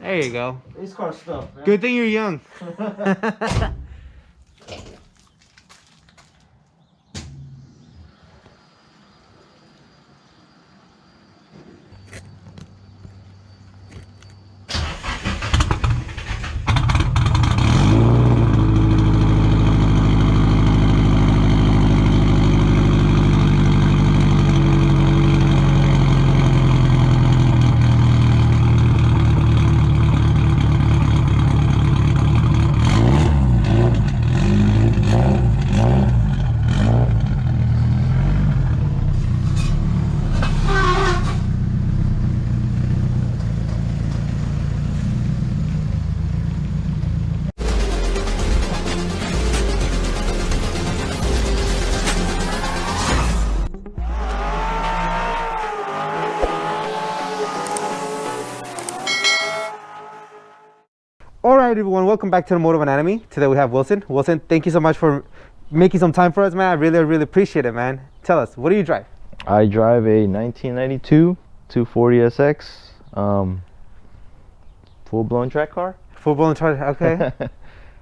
There you go. Race car stuff, man. Good thing you're young. Alright everyone, welcome back to the Motive Anatomy. Today we have Wilson. Wilson, thank you so much for making some time for us, man. I really appreciate it, man. Tell us, what do you drive? I drive a 1992 240sx, full-blown track car. Full-blown track, okay.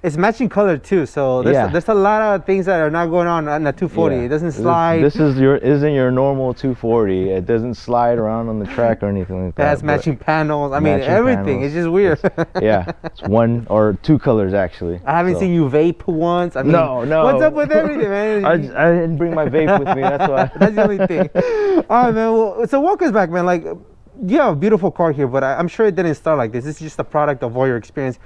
It's matching color too, so there's a lot of things that are not going on the 240. It doesn't slide. This isn't your normal 240. It doesn't slide around on the track or anything like that. It has matching panels. I mean, everything. Panels. It's just weird. It's one or two colors actually. I haven't seen you vape once. I mean, no. What's up with everything, man? I didn't bring my vape with me. That's why. That's the only thing. All right, man. Well, so walk us back, man. Like, you have a beautiful car here, but I'm sure it didn't start like this. This is just a product of all your experience.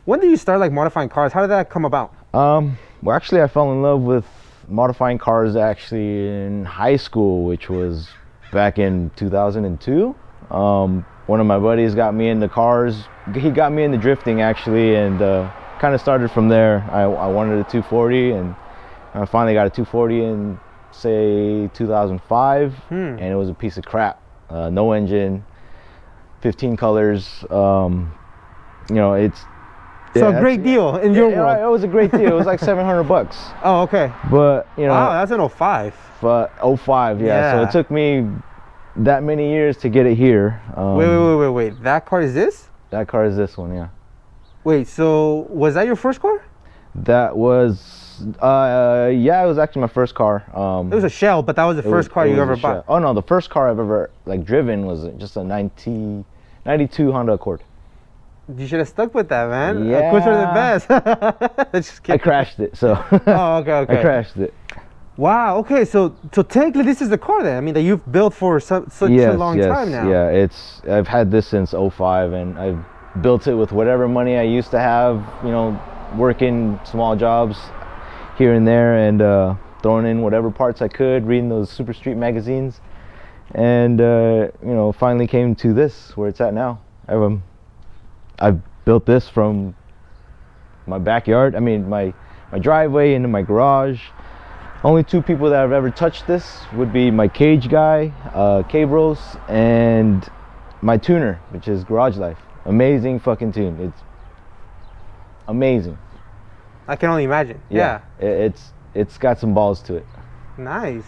When did you start like modifying cars? How did that come about? Well, actually, I fell in love with modifying cars actually in high school, which was back in 2002. One of my buddies got me into cars. He got me into drifting actually, and kind of started from there. I wanted a 240, and I finally got a 240 in say 2005, and it was a piece of crap. No engine, 15 colors. You know, it's. So a great deal in your world. It was a great deal. It was like $700. Oh, okay. But you know. Wow, that's an 05. But 05, yeah. So it took me that many years to get it here. Wait. That car is this? That car is this one, yeah. Wait, so was that your first car? That was, yeah, it was actually my first car. It was a shell, but that was the first car you ever bought. Oh no, the first car I've ever like driven was just a 92 Honda Accord. You should have stuck with that, man. Yeah. Accords are the best. Just kidding. I crashed it, so. Oh, okay. I crashed it. Wow. Okay, so technically this is the car then. I mean that you've built for such a long time now. Yeah, I've had this since 05, and I've built it with whatever money I used to have. You know, working small jobs here and there, and throwing in whatever parts I could, reading those Super Street magazines, and you know, finally came to this where it's at now. I've built this from my backyard. I mean, my driveway into my garage. Only two people that have ever touched this would be my cage guy, Cabros, and my tuner, which is Garage Life. Amazing fucking tune. It's amazing. I can only imagine. Yeah. It's got some balls to it. Nice.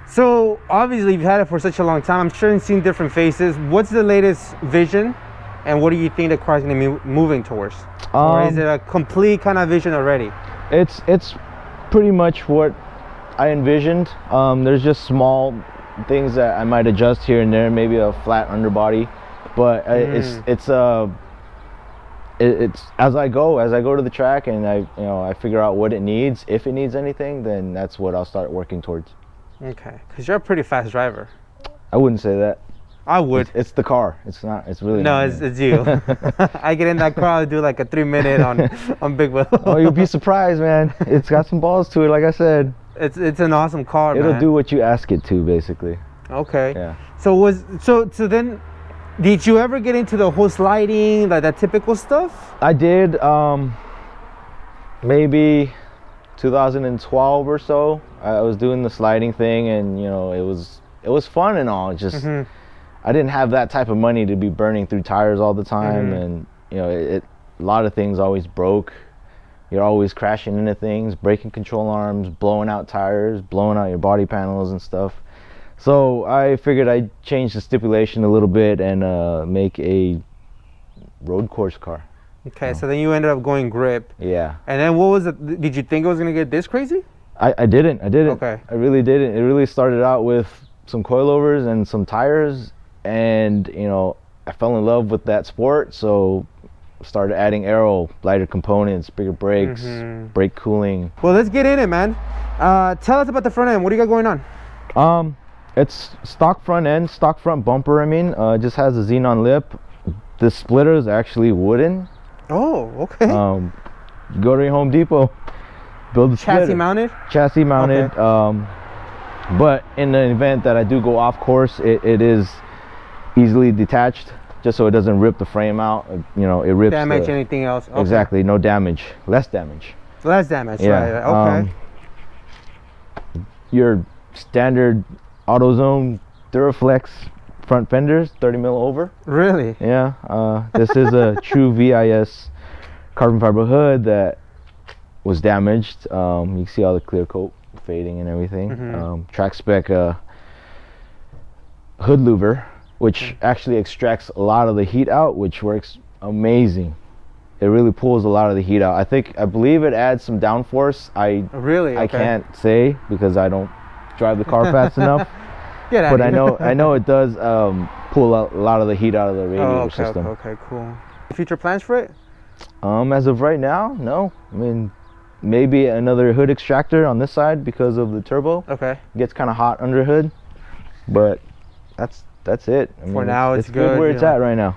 So obviously you've had it for such a long time. I'm sure you've seen different faces. What's the latest vision? And what do you think the car is going to be moving towards? Or is it a complete kind of vision already? It's pretty much what I envisioned. There's just small things that I might adjust here and there, maybe a flat underbody, but it's as I go to the track, and I figure out what it needs. If it needs anything, then that's what I'll start working towards. Okay, because you're a pretty fast driver. I wouldn't say that. I would. It's the car. It's not. It's really. No, it's you. I get in that car, I'll do like a 3-minute on Big Wheel. Oh, you'll be surprised, man. It's got some balls to it, like I said. It's an awesome car. It'll do what you ask it to, basically. Okay. Yeah. So then, did you ever get into the whole sliding, like that typical stuff? I did. Maybe 2012 or so. I was doing the sliding thing, and you know, it was fun and all. Just. I didn't have that type of money to be burning through tires all the time, and you know, a lot of things always broke. You're always crashing into things, breaking control arms, blowing out tires, blowing out your body panels and stuff. So I figured I'd change the stipulation a little bit and make a road course car. Okay, so then you ended up going grip. Yeah. And then what was it? Did you think it was gonna get this crazy? I didn't. Okay. I really didn't. It really started out with some coilovers and some tires, and you know, I fell in love with that sport, so started adding aero, lighter components, bigger brakes, brake cooling. Well, let's get in it, man. Tell us about the front end. What do you got going on? It's stock front end, stock front bumper. I mean, just has a xenon lip. The splitter is actually wooden. Oh, okay. Go to your Home Depot, build the Chassis mounted? Chassis mounted. Okay. But in the event that I do go off course, it is easily detached, just so it doesn't rip the frame out. You know, it rips. Damage anything else? Okay. Exactly, no damage, less damage. Less damage. Yeah. Right. Okay. Your standard AutoZone Duraflex front fenders, 30 mil over. Really? Yeah. This is a true VIS carbon fiber hood that was damaged. You can see all the clear coat fading and everything. Track spec hood louver, which actually extracts a lot of the heat out, which works amazing. It really pulls a lot of the heat out. I believe it adds some downforce. Really? I can't say because I don't drive the car fast enough. But I know it does pull a lot of the heat out of the radiator system. Okay, cool. Future plans for it? As of right now, no. I mean, maybe another hood extractor on this side because of the turbo. Okay. It gets kind of hot under hood, but that's it. I mean, for now, it's good where it's at right now.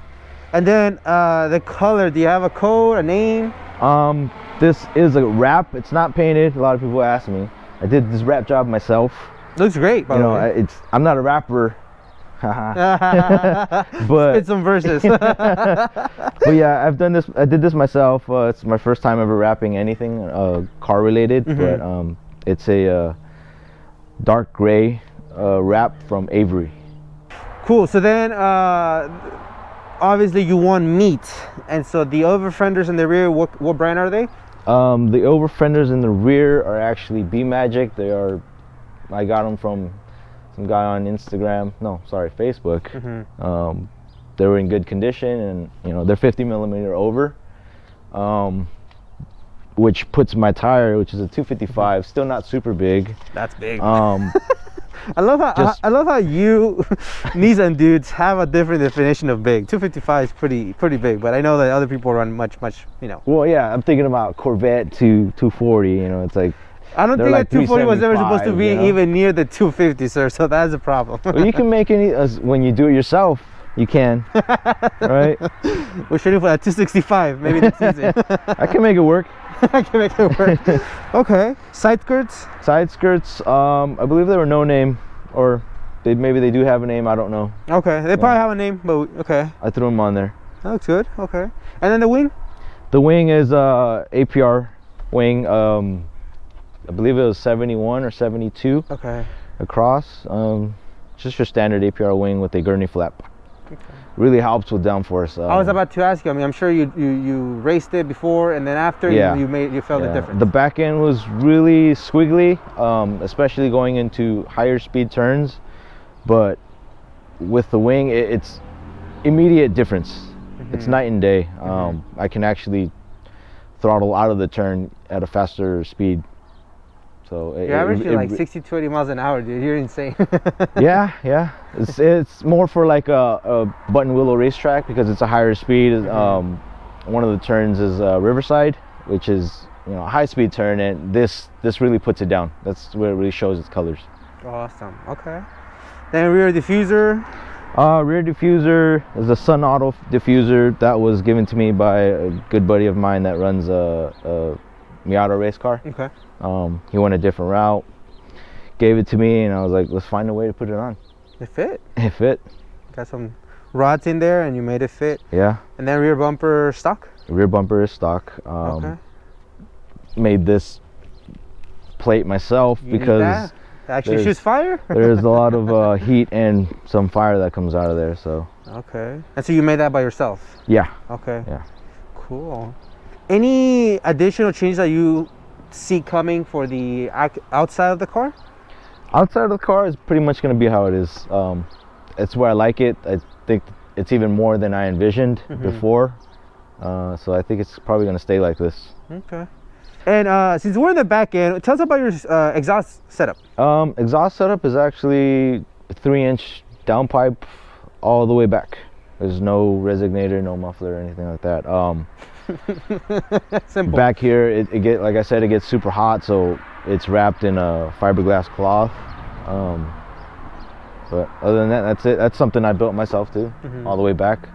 And then the color, do you have a code, a name? This is a wrap. It's not painted. A lot of people ask me. I did this wrap job myself. Looks great, by the way. I'm not a rapper. But spit some verses. But yeah, I did this myself. It's my first time ever wrapping anything car related. But it's a dark gray wrap from Avery. Cool. So then obviously you want meat, and so the over fenders in the rear, what brand are they? The over fenders in the rear are actually B-Magic. I got them from some guy on Facebook. They were in good condition, and they're 50 millimeter over, which puts my tire, which is a 255, still not super big. That's big. I love how you Nissan dudes have a different definition of big. 255 is pretty big, but I know that other people run much. Well, yeah, I'm thinking about Corvette to 240. It's like. I don't think that 240 was ever supposed to be even near the 250, sir. So that's a problem. Well, you can make any when you do it yourself. You can, right? We're shooting for that 265. Maybe next season. I can make it work. I can make it work. Okay. Side skirts. Side skirts. I believe they were no name, or maybe they do have a name. I don't know. Okay. They probably have a name, but okay. I threw them on there. That looks good. Okay. And then the wing. The wing is APR wing. I believe it was 71 or 72. Okay. Across. Just your standard APR wing with a gurney flap. Okay. Really helps with downforce. I was about to ask you. I mean, I'm sure you raced it before, and then after you felt the difference. The back end was really squiggly, especially going into higher speed turns. But with the wing, it's immediate difference. It's night and day. I can actually throttle out of the turn at a faster speed. So you're averaging like 60 to 80 miles an hour, dude. You're insane. yeah. It's more for like a button willow racetrack because it's a higher speed. One of the turns is Riverside, which is a high speed turn, and this really puts it down. That's where it really shows its colors. Awesome. Okay. Then rear diffuser. Rear diffuser is a Sun Auto diffuser that was given to me by a good buddy of mine that runs a Miata race car. Okay. He went a different route, gave it to me, and I was like, let's find a way to put it on. It fit? It fit. Got some rods in there and you made it fit. Yeah. And then rear bumper stock? The rear bumper is stock. Okay. Made this plate myself because it actually shoots fire? There's a lot of heat and some fire that comes out of there, so. Okay. And so you made that by yourself? Yeah. Okay. Yeah. Cool. Any additional changes that you see coming for the outside of the car? Outside of the car is pretty much going to be how it is. It's where I like it. I think it's even more than I envisioned before. So I think it's probably going to stay like this. Okay. And since we're in the back end, tell us about your exhaust setup. Exhaust setup is actually a 3-inch downpipe all the way back. There's no resonator, no muffler, or anything like that. Simple. Back here, it like I said, it gets super hot, so it's wrapped in a fiberglass cloth. But other than that, that's it. That's something I built myself too, all the way back.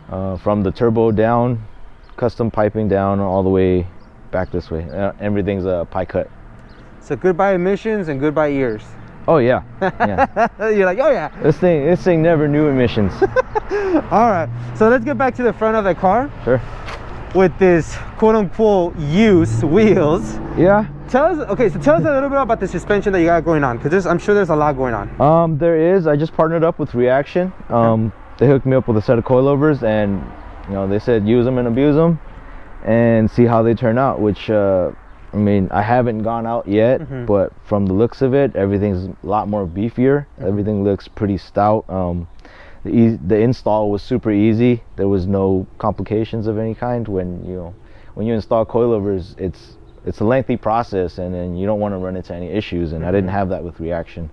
From the turbo down, custom piping down, all the way back this way. Everything's a pie cut. So goodbye emissions and goodbye ears. Oh yeah, yeah. You're like, oh yeah. This thing never knew emissions. All right, so let's get back to the front of the car. Sure. With this quote-unquote used wheels. Yeah. Tell us a little bit about the suspension that you got going on, because I'm sure there's a lot going on. There is. I just partnered up with Reaction. They hooked me up with a set of coilovers, and they said use them and abuse them, and see how they turn out. Which I mean, I haven't gone out yet, but from the looks of it, everything's a lot more beefier. Everything looks pretty stout. The install was super easy. There was no complications of any kind. When you install coilovers, it's a lengthy process, and then you don't want to run into any issues. And I didn't have that with Reaction.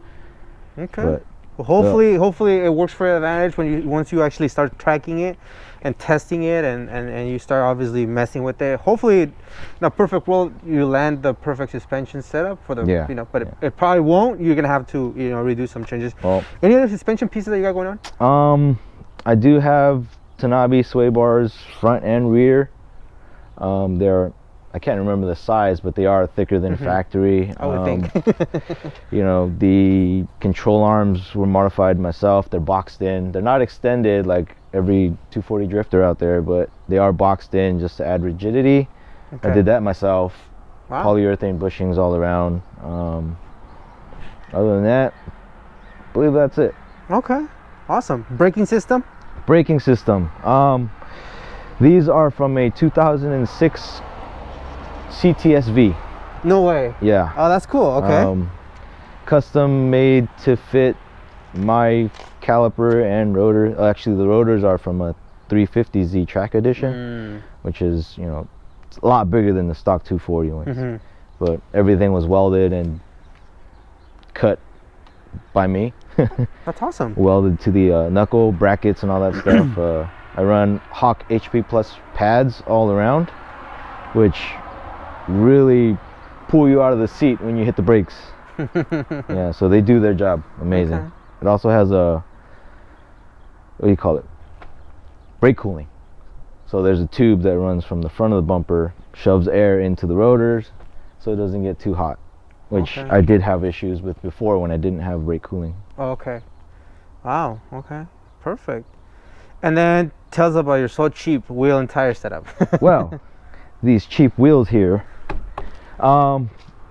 Okay. But, well, hopefully it works for your advantage once you actually start tracking it and testing it, and you start obviously messing with it. Hopefully, in a perfect world, you land the perfect suspension setup for the but it probably won't. You're gonna have to redo some changes. Well, any other suspension pieces that you got going on? I do have Tanabe sway bars front and rear. I can't remember the size, but they are thicker than factory. I would think. The control arms were modified myself. They're boxed in. They're not extended like every 240 drifter out there, but they are boxed in just to add rigidity. Okay. I did that myself. Wow. Polyurethane bushings all around. Other than that, I believe that's it. Okay, awesome. Braking system? Braking system. These are from a 2006 CTSV. No way. Yeah. Oh, that's cool. Okay. Custom made to fit my caliper and rotor. Actually, the rotors are from a 350Z track edition, which is it's a lot bigger than the stock 240 ones. But everything was welded and cut by me. That's awesome. Welded to the knuckle brackets and all that stuff. I run Hawk HP Plus pads all around, which really pull you out of the seat when you hit the brakes. Yeah, so they do their job amazing. Okay. It also has a, what do you call it, brake cooling. So there's a tube that runs from the front of the bumper, shoves air into the rotors so it doesn't get too hot, which I did have issues with before when I didn't have brake cooling. Oh, okay. Wow. Okay, perfect. And then tell us about your so cheap wheel and tire setup. Well, these cheap wheels here,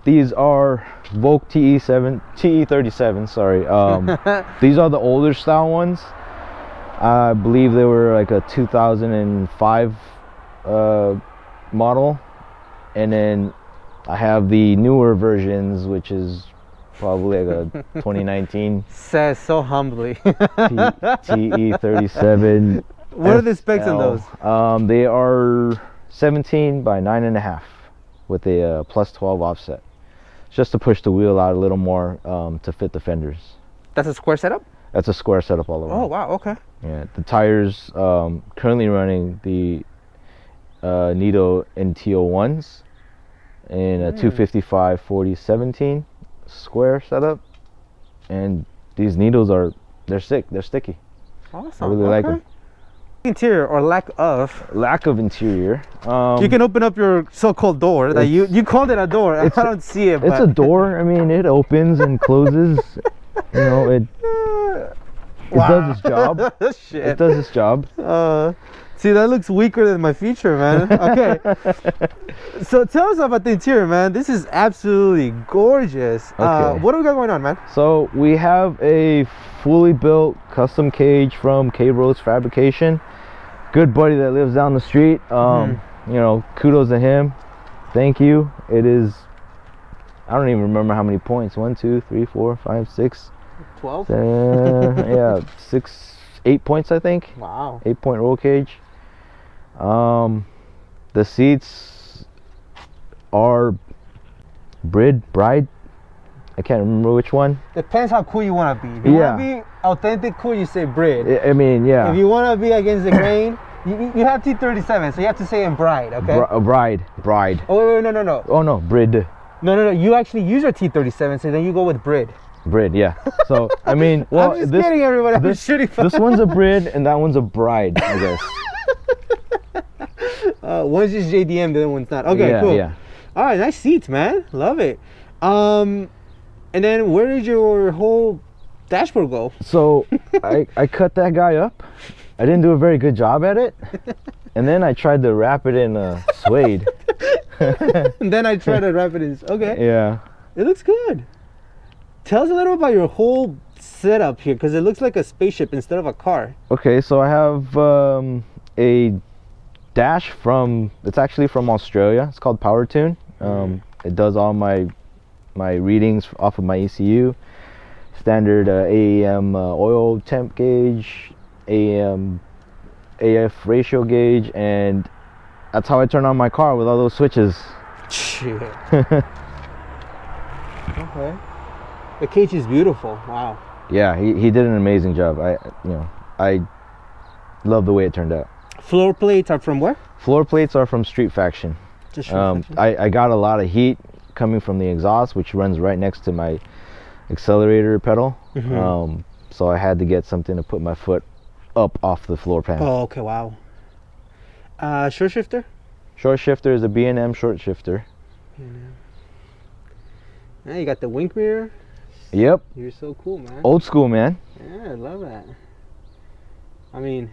these are Volk TE37, sorry. These are the older style ones. I believe they were like a 2005 model, and then I have the newer versions, which is probably like a 2019. Says so humbly. TE37. What are the specs on those? They are 17 by 9.5 with a plus 12 offset, just to push the wheel out a little more to fit the fenders. That's a square setup? That's a square setup all around. Oh wow, okay. Yeah, the tires currently running the Nito NT01s in a 255/40/17 square setup, and these needles they're sticky. Awesome. I really like them. Interior or lack of interior. You can open up your so-called door that you called it a door. I don't see it. It's a door. I mean, it opens and closes. It does its job. Shit. It does its job. See, that looks weaker than my feature, man. Okay. So tell us about the interior, man. This is absolutely gorgeous. Okay. What do we got going on, man? So we have a fully built custom cage from K-Rose Fabrication. Good buddy that lives down the street. Kudos to him. Thank you. It is, I don't even remember how many points. 1, 2, 3, 4, 5, 6, 12. Yeah, 8 points, I think. Wow. 8-point roll cage. The seats are bride. I can't remember which one. Depends how cool you want to be. If you want to be authentic cool, you say Brid. I mean, yeah. If you want to be against the grain, you have T37, so you have to say in bride, okay? Bride. Oh, wait, no. Oh, no, Brid. No. You actually use your T37, so then you go with Brid. Brid, yeah. So, I mean, well, I'm just kidding, everybody. I'm just shooting. This one's a Brid, and that one's a bride, I guess. One's just JDM, the other one's not. Okay, cool. Yeah. All right, nice seats, man. Love it. And then where did your whole dashboard go? So I cut that guy up. I didn't do a very good job at it. And then I tried to wrap it in suede. And then I tried to wrap it in. Okay. Yeah. It looks good. Tell us a little about your whole setup here, because it looks like a spaceship instead of a car. Okay, so I have a dash it's actually from Australia. It's called PowerTune. It does all my readings off of my ECU, standard AEM oil temp gauge, AEM AF ratio gauge, and that's how I turn on my car with all those switches. Shit. Okay. The cage is beautiful. Wow. Yeah, he did an amazing job. I love the way it turned out. Floor plates are from where? Floor plates are from Street Faction. Just Street Faction. I got a lot of heat coming from the exhaust, which runs right next to my accelerator pedal. So I had to get something to put my foot up off the floor pan. Oh, okay, wow. Short shifter? Short shifter is a B&M short shifter. Yeah, you got the wink mirror. Yep. You're so cool, man. Old school, man. Yeah, I love that. I mean,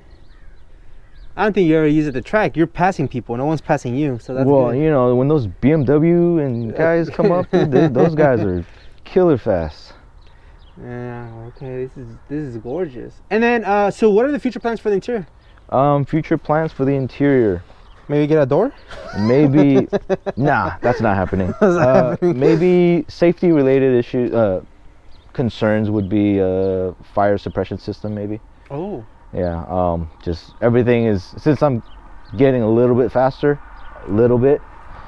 I don't think you ever use it to track. You're passing people. No one's passing you, so that's well, good. you know, when those BMW and guys come up, dude, those guys are killer fast. Yeah. Okay. This is gorgeous. And then, so what are the future plans for the interior? Future plans for the interior. Maybe get a door? Maybe. Nah, that's not happening. Maybe safety related issues, concerns would be fire suppression system, maybe. Oh. Yeah. Just everything is, since I'm getting a little bit faster, a little bit.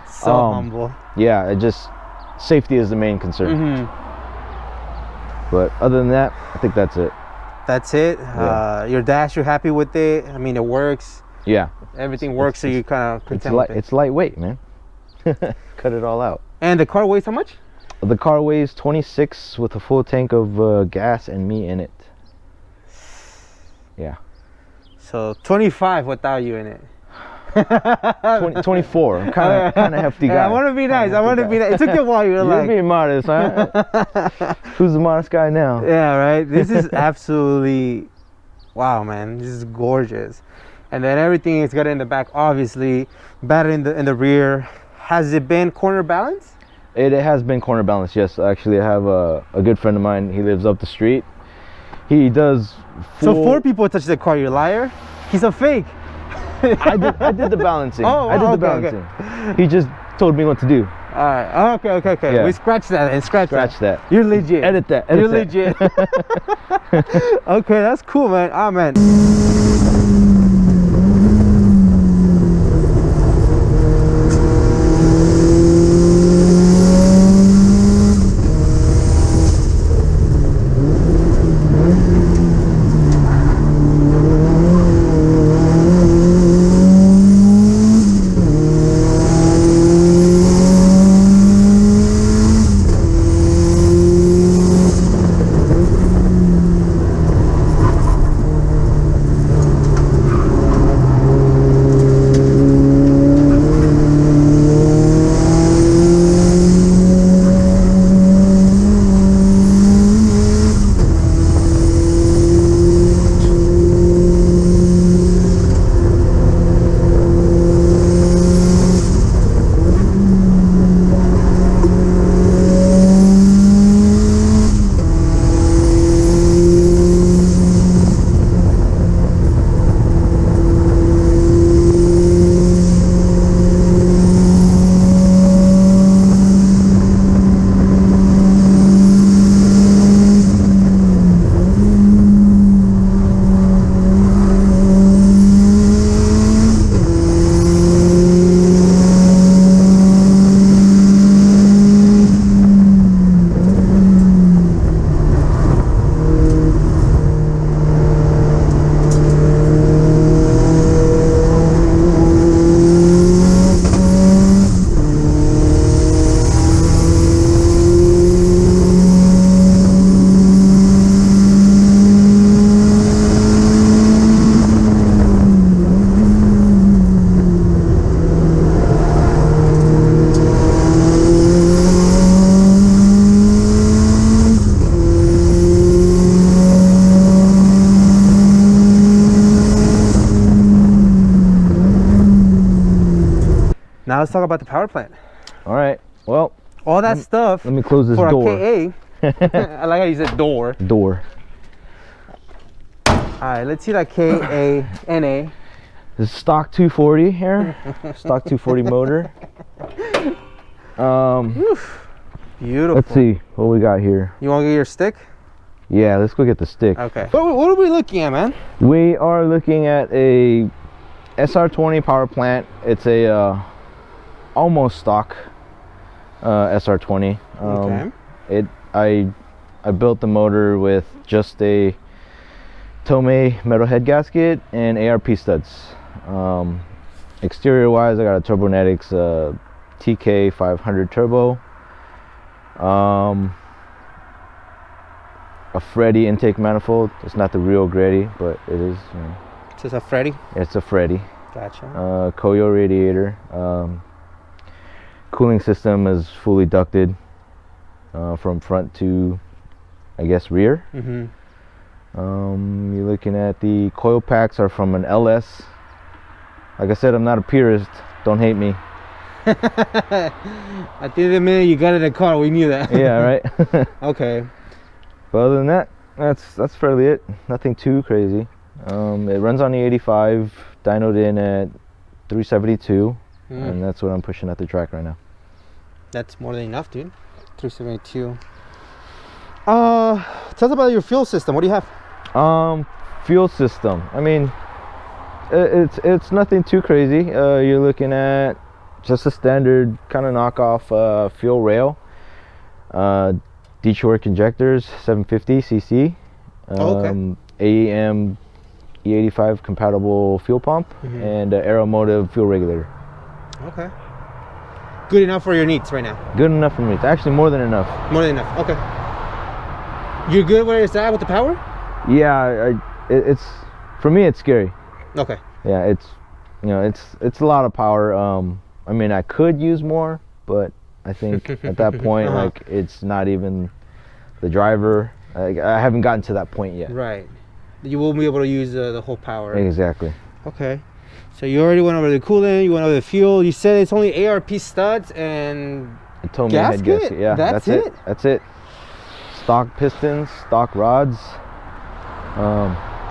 So humble. Yeah. It just, safety is the main concern. But other than that, I think that's it. That's it. Yeah. Your dash, you're happy with it? I mean, it works. Yeah. Everything works, so you kind of content with it. It's lightweight, man. Cut it all out. And the car weighs how much? The car weighs 26 with a full tank of gas and me in it. Yeah. So 25 without you in it. 24. I'm kind of hefty guy. I want to be nice. I want to be nice. It took you a while. You're like, being modest, huh? Who's the modest guy now? Yeah, right. This is absolutely, wow, man. This is gorgeous. And then everything is got in the back, obviously. Battery in the rear. Has it been corner balance? It has been corner balance, yes. Actually, I have a good friend of mine. He lives up the street. He does So 4 people touched the car, you liar. He's a fake. I did the balancing. I did the balancing. Okay. He just told me what to do. All right. Okay. Yeah. We scratch that and scratch that. You're legit. Edit that. You're legit. Okay, that's cool, man. Ah, man. Now let's talk about the power plant. All right. Well, all that stuff. Let me close this for door. A KA. I like how you said door. Door. All right, let's see that KANA. This is stock 240 here. Stock 240 motor. Beautiful. Let's see what we got here. You want to get your stick? Yeah, let's go get the stick. Okay. What are we looking at, man? We are looking at a SR20 power plant. It's a almost stock SR20. Okay. I built the motor with just a Tomei metal head gasket and ARP studs. Exterior wise, I got a Turbonetics TK 500 turbo. A Freddy intake manifold. It's not the real Grady, but it is. You know, it's just a Freddy? It's a Freddy. Gotcha. Koyo radiator. Cooling system is fully ducted from front to, I guess, rear. Mm-hmm. You're looking at the coil packs are from an LS. Like I said, I'm not a purist. Don't hate me. At the end of the minute you got in the car, we knew that. Yeah, right. Okay. But other than that, that's fairly it. Nothing too crazy. It runs on the 85, dynoed in at 372, and that's what I'm pushing at the track right now. That's more than enough, dude. 372. Tell us about your fuel system. What do you have? Fuel system. I mean, it's nothing too crazy. You're looking at just a standard kind of knockoff fuel rail. Detroit injectors, 750 cc. Okay. AEM E85 compatible fuel pump, and Aeromotive fuel regulator. Okay. Good enough for your needs right now? Good enough for me. It's actually more than enough. More than enough. Okay. You're good where it's at with the power? Yeah, it's for me. It's scary. Okay. Yeah, it's, you know, it's a lot of power. I mean, I could use more, but I think at that point, like, it's not even the driver. I haven't gotten to that point yet. Right. You won't be able to use the whole power. Exactly. Okay. So you already went over the coolant, you went over the fuel. You said it's only ARP studs and Head gasket. Yeah, that's it. That's it. Stock pistons, stock rods,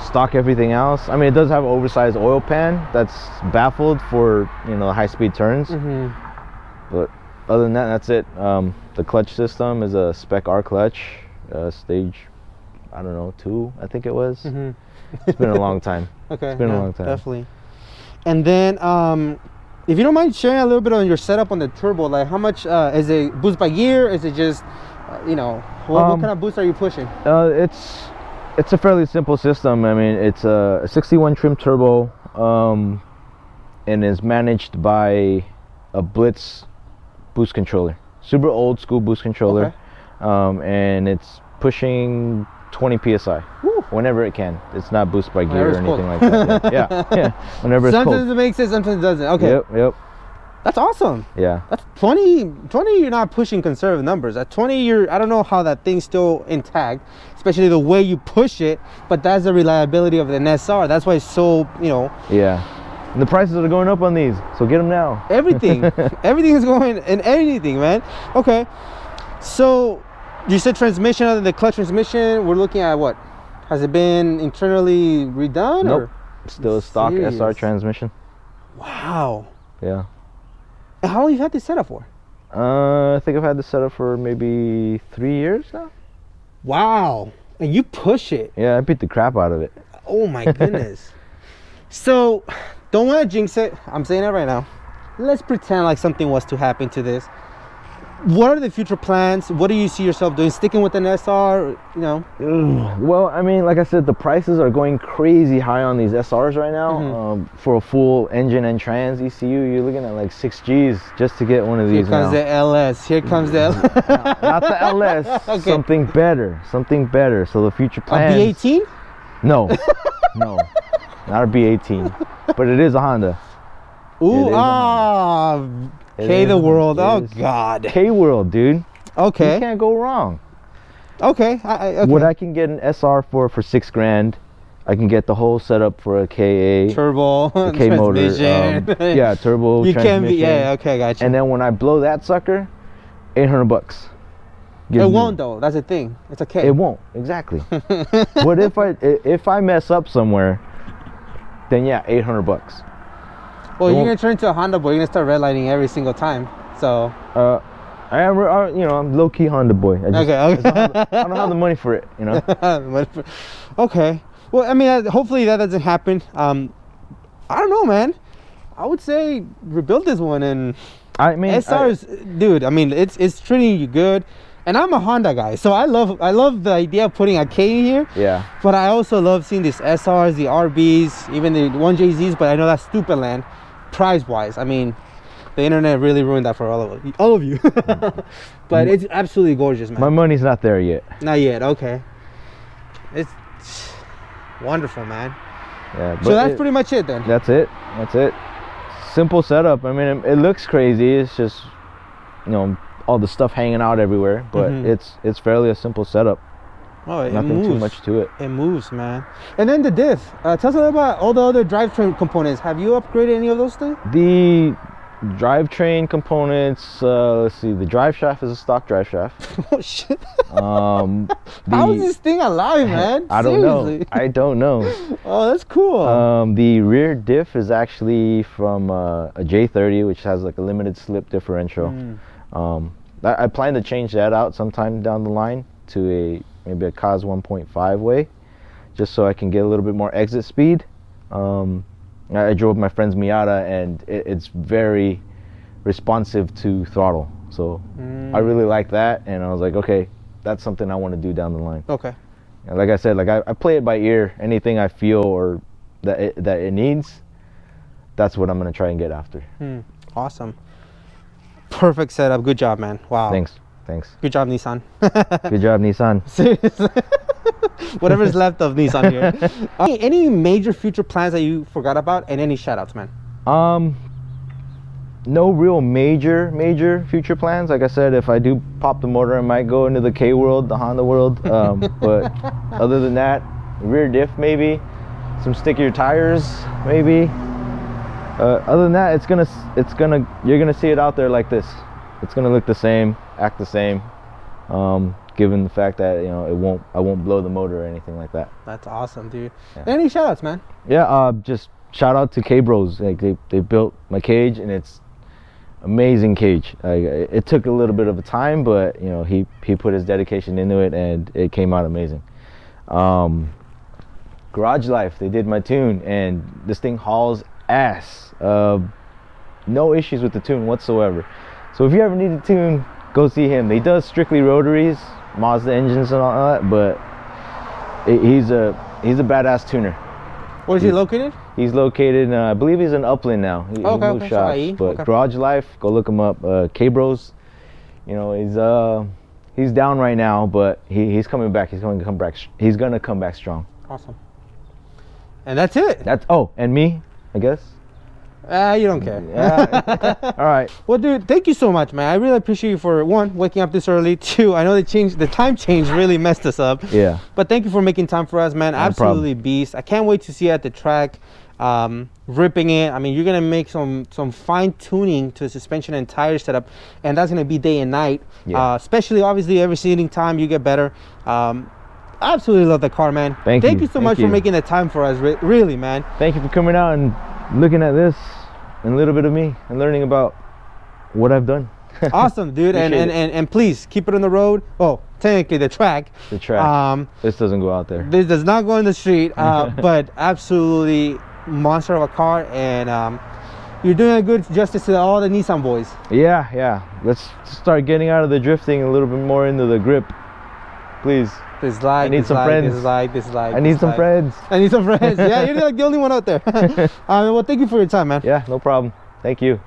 stock everything else. I mean, it does have an oversized oil pan that's baffled for, you know, high-speed turns. But other than that, that's it. The clutch system is a Spec R clutch, stage, I don't know, 2, I think it was. It's been a long time. Okay. It's been a long time. Definitely. And then, if you don't mind sharing a little bit on your setup on the turbo, like how much is it boost by gear? Is it just, you know, what kind of boost are you pushing? It's a fairly simple system. I mean, it's a 61 trim turbo, and is managed by a Blitz boost controller, super old school boost controller. Okay. And it's pushing 20 psi. Woo. Whenever it can. It's not boost by gear or anything like that. Yeah. Whenever it's sometimes cold. It makes it, sometimes it doesn't. Okay. Yep. That's awesome. Yeah. That's 20, you're not pushing conservative numbers. At 20, I don't know how that thing's still intact, especially the way you push it, but that's the reliability of an SR. That's why it's so, you know. Yeah. And the prices are going up on these, so get them now. Everything. Everything is going in anything, man. Okay. So, you said transmission, other than the clutch transmission, we're looking at what? Has it been internally redone? Nope. Or? Still a stock SR transmission. Wow. Yeah. And how long have you had this set up for? I think I've had this set up for maybe 3 years now. Wow. And you push it. Yeah, I beat the crap out of it. Oh my goodness. So, don't want to jinx it. I'm saying it right now. Let's pretend like something was to happen to this. What are the future plans? What do you see yourself doing? Sticking with an SR, you know? Well, I mean, like I said, the prices are going crazy high on these SRs right now. For a full engine and trans ECU, you're looking at like 6 Gs just to get one of these. Here comes the LS. Here comes the LS. Not the LS. Okay. Something better. Something better. So the future plans. A B18? No. No. Not a B18. But it is a Honda. Ooh, K the world. Oh God. K world, dude. Okay. You can't go wrong. Okay. Okay. What I can get an SR for $6 grand, I can get the whole setup for a KA turbo, a K motor, transmission. yeah, turbo You transmission. can be, yeah, okay, gotcha. And then when I blow that sucker, $800. It won't though. That's the thing. It's a K. It won't, exactly. But if I mess up somewhere, then yeah, $800. Well, you're gonna turn into a Honda boy. You're gonna start redlining every single time. So. I am, you know, I'm low key Honda boy. Okay. I don't have the money for it, you know. Okay. Well, I mean, hopefully that doesn't happen. I don't know, man. I would say rebuild this one, and I mean, SR's, dude. I mean, it's treating you good. And I'm a Honda guy, so I love the idea of putting a K in here. Yeah. But I also love seeing these SRs, the RBs, even the 1JZs. But I know that's stupid land, price-wise. I mean, the internet really ruined that for all of you. But it's absolutely gorgeous, man. My money's not there yet. Not yet. Okay. It's wonderful, man. Yeah. But So that's pretty much it then. That's it. Simple setup. I mean, it looks crazy. It's just, you know, all the stuff hanging out everywhere, but it's fairly a simple setup. Oh, it Nothing moves. too much to it. It moves, man. And then the diff. Tell us a little about all the other drivetrain components. Have you upgraded any of those things? The drivetrain components. Let's see. The drive shaft is a stock drive shaft. Oh shit! How is this thing alive, man? I don't know. I don't know. Oh, that's cool. The rear diff is actually from a J30, which has like a limited slip differential. I plan to change that out sometime down the line to maybe a COS 1.5 way, just so I can get a little bit more exit speed. I drove my friend's Miata, and it's very responsive to throttle, so I really like that, and I was like, okay, that's something I want to do down the line. Okay. And like I said, like I play it by ear. Anything I feel or that it needs, that's what I'm gonna try and get after. Awesome. Perfect setup. Good job, man. Wow. Thanks. Good job, Nissan. Good job, Nissan. Seriously. Whatever's left of Nissan here. Any major future plans that you forgot about, and any shout outs, man? No real major future plans. Like I said, if I do pop the motor, I might go into the K world, the Honda world. But other than that, rear diff maybe, some stickier tires maybe. Other than that, you're gonna see it out there like this. It's gonna look the same, act the same, given the fact that, you know, I won't blow the motor or anything like that. That's awesome, dude. Yeah. Any shout outs, man? Yeah, just shout out to K Bros. Like they built my cage, and it's amazing cage. It took a little bit of a time, but you know, he put his dedication into it, and it came out amazing. Garage Life, they did my tune, and this thing hauls ass. No issues with the tune whatsoever. So if you ever need a tune, go see him. He does strictly rotaries, Mazda engines and all that, but he's a badass tuner. Where's he located? He's located, I believe he's in Upland now. He moved shops, but Garage Life, go look him up. K Bros, you know, he's down right now, but he's coming back. He's going to come back. He's going to come back strong. Awesome. And that's it. And me, I guess. You don't care. Yeah. All right. Well, dude, thank you so much, man. I really appreciate you for, one, waking up this early. Two, I know the time change really messed us up. Yeah. But thank you for making time for us, man. Absolutely beast. I can't wait to see you at the track, ripping it. I mean, you're gonna make some fine tuning to the suspension and tire setup, and that's gonna be day and night. Yeah. Especially, obviously, every single time you get better. Absolutely love the car, man. Thank you so much for making the time for us. Really, man. Thank you for coming out and looking at this and a little bit of me and learning about what I've done. Awesome, dude. and please keep it on the road. Oh, technically the track. This doesn't go out there. This does not go in the street. But absolutely monster of a car, and you're doing a good justice to all the Nissan boys. Yeah. Let's start getting out of the drifting a little bit more into the grip, please. I need some friends. I need some friends. Yeah, you're like the only one out there. Well, thank you for your time, man. Yeah, no problem. Thank you.